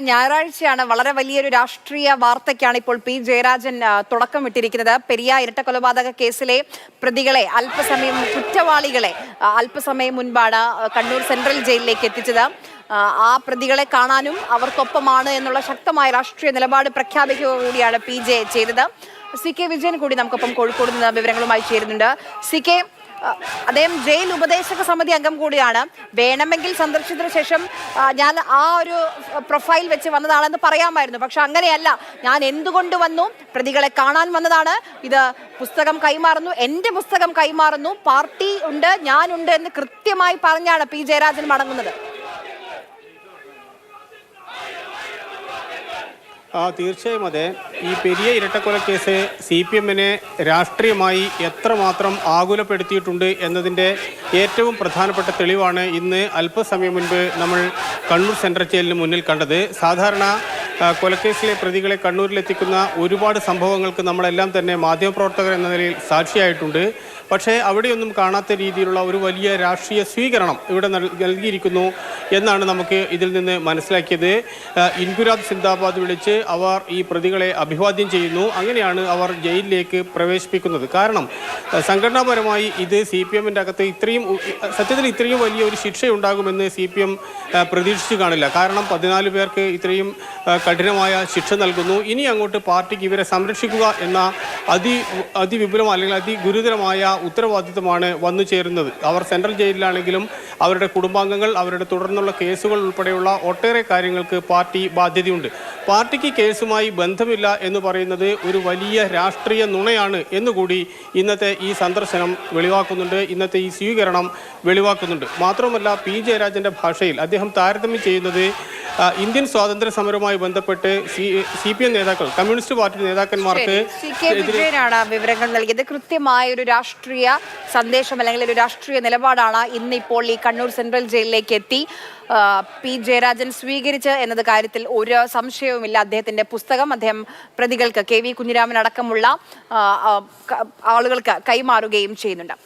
ഞായറാഴ്ചയാണ് വളരെ വലിയൊരു രാഷ്ട്രീയ വാർത്തയ്ക്കാണ് ഇപ്പോൾ പി ജയരാജൻ തുടക്കമിട്ടിരിക്കുന്നത്. പെരിയ ഇരട്ടക്കൊലപാതക കേസിലെ പ്രതികളെ കുറ്റവാളികളെ അല്പസമയം മുൻപാണ് കണ്ണൂർ സെൻട്രൽ ജയിലിലേക്ക് എത്തിച്ചത്. ആ പ്രതികളെ കാണാനും അവർക്കൊപ്പമാണ് എന്നുള്ള ശക്തമായ രാഷ്ട്രീയ നിലപാട് പ്രഖ്യാപിക്കുക കൂടിയാണ് പി ജെ ചെയ്തത്. സി കെ വിജയൻ കൂടി നമുക്കൊപ്പം കോഴിക്കോട് നിന്ന് വിവരങ്ങളുമായി ചേരുന്നുണ്ട്. സി കെ, അദ്ദേഹം ജയിൽ ഉപദേശക സമിതി അംഗം കൂടിയാണ്. വേണമെങ്കിൽ സന്ദർശനത്തിന് ശേഷം ഞാൻ ആ ഒരു പ്രൊഫൈൽ വെച്ച് വന്നതാണെന്ന് പറയാമായിരുന്നു. പക്ഷെ അങ്ങനെയല്ല, ഞാൻ എന്തുകൊണ്ട് വന്നു, പ്രതികളെ കാണാൻ വന്നതാണ്, ഇത് പുസ്തകം കൈമാറുന്നു, എൻ്റെ പുസ്തകം കൈമാറുന്നു, പാർട്ടി ഉണ്ട്, ഞാനുണ്ട് എന്ന് കൃത്യമായി പറഞ്ഞാണ് പി ജയരാജൻ മടങ്ങുന്നത്. തീർച്ചയായും അതെ. ഈ പെരിയ ഇരട്ടക്കൊലക്കേസ് CPM-നെ രാഷ്ട്രീയമായി എത്രമാത്രം ആകുലപ്പെടുത്തിയിട്ടുണ്ട് എന്നതിൻ്റെ ഏറ്റവും പ്രധാനപ്പെട്ട തെളിവാണ് ഇന്ന് അല്പസമയം മുൻപ് നമ്മൾ കണ്ണൂർ സെൻട്രൽ ജയിലിന് മുന്നിൽ കണ്ടത്. സാധാരണ കൊലക്കേസിലെ പ്രതികളെ കണ്ണൂരിലെത്തിക്കുന്ന ഒരുപാട് സംഭവങ്ങൾക്ക് നമ്മളെല്ലാം തന്നെ മാധ്യമപ്രവർത്തകർ എന്ന നിലയിൽ സാക്ഷിയായിട്ടുണ്ട്. പക്ഷേ അവിടെയൊന്നും കാണാത്ത രീതിയിലുള്ള ഒരു വലിയ രാഷ്ട്രീയ സ്വീകരണം ഇവിടെ നൽകിയിരിക്കുന്നു എന്നാണ് നമുക്ക് ഇതിൽ നിന്ന് മനസ്സിലാക്കിയത്. ഇൻകുലാബ് സിന്ദാബാദ് വിളിച്ച് അവർ ഈ പ്രതികളെ അഭിവാദ്യം ചെയ്യുന്നു. അങ്ങനെയാണ് അവർ ജയിലിലേക്ക് പ്രവേശിപ്പിക്കുന്നത്. കാരണം സംഘടനാപരമായി ഇത് CPM-ൻ്റെ അകത്ത് സത്യത്തിൽ ഇത്രയും വലിയ ഒരു ശിക്ഷയുണ്ടാകുമെന്ന് CPM പ്രതീക്ഷിച്ചു കാണില്ല. കാരണം 14 പേർക്ക് ഇത്രയും കഠിനമായ ശിക്ഷ നൽകുന്നു. ഇനി അങ്ങോട്ട് പാർട്ടിക്ക് ഇവരെ സംരക്ഷിക്കുക എന്ന അതിവിപുലം അല്ലെങ്കിൽ അതിഗുരുതരമായ ഉത്തരവാദിത്തമാണ് വന്നു ചേരുന്നത്. അവർ സെൻട്രൽ ജയിലിലാണെങ്കിലും അവരുടെ കുടുംബാംഗങ്ങൾ, അവരുടെ തുടർന്നുള്ള കേസുകൾ ഉൾപ്പെടെയുള്ള ഒട്ടേറെ കാര്യങ്ങൾക്ക് പാർട്ടി ബാധ്യതയുണ്ട്. പാർട്ടിക്ക് കേസുമായി ബന്ധമില്ല എന്ന് പറയുന്നത് ഒരു വലിയ രാഷ്ട്രീയ നുണയാണ് എന്നുകൂടി ഇന്നത്തെ ഈ സന്ദർശനം വെളിവാക്കുന്നുണ്ട്, ഇന്നത്തെ ഈ സ്വീകരണം വെളിവാക്കുന്നുണ്ട്. മാത്രമല്ല, പി ജയരാജൻ്റെ ഭാഷയിൽ അദ്ദേഹം താരതമ്യം ചെയ്യുന്നത് ഇന്ത്യൻ സ്വാതന്ത്ര്യ സമരവുമായി ബന്ധപ്പെട്ട് CPM നേതാക്കൾ, കമ്മ്യൂണിസ്റ്റ് പാർട്ടി നേതാക്കന്മാർക്ക് വിവരങ്ങൾ നൽകിയത്. കൃത്യമായ ഒരു രാഷ്ട്രീയ സന്ദേശം അല്ലെങ്കിൽ ഒരു രാഷ്ട്രീയ നിലപാടാണ് ഇന്നിപ്പോൾ ഈ കണ്ണൂർ സെൻട്രൽ ജയിലിലേക്ക് എത്തി പി ജയരാജൻ സ്വീകരിച്ച് എന്നത് കാര്യത്തിൽ ഒരു സംശയവുമില്ല. അദ്ദേഹത്തിന്റെ പുസ്തകം അദ്ദേഹം പ്രതികൾക്ക്, KV കുഞ്ഞിരാമൻ അടക്കമുള്ള ആളുകൾക്ക് കൈമാറുകയും ചെയ്യുന്നുണ്ട്.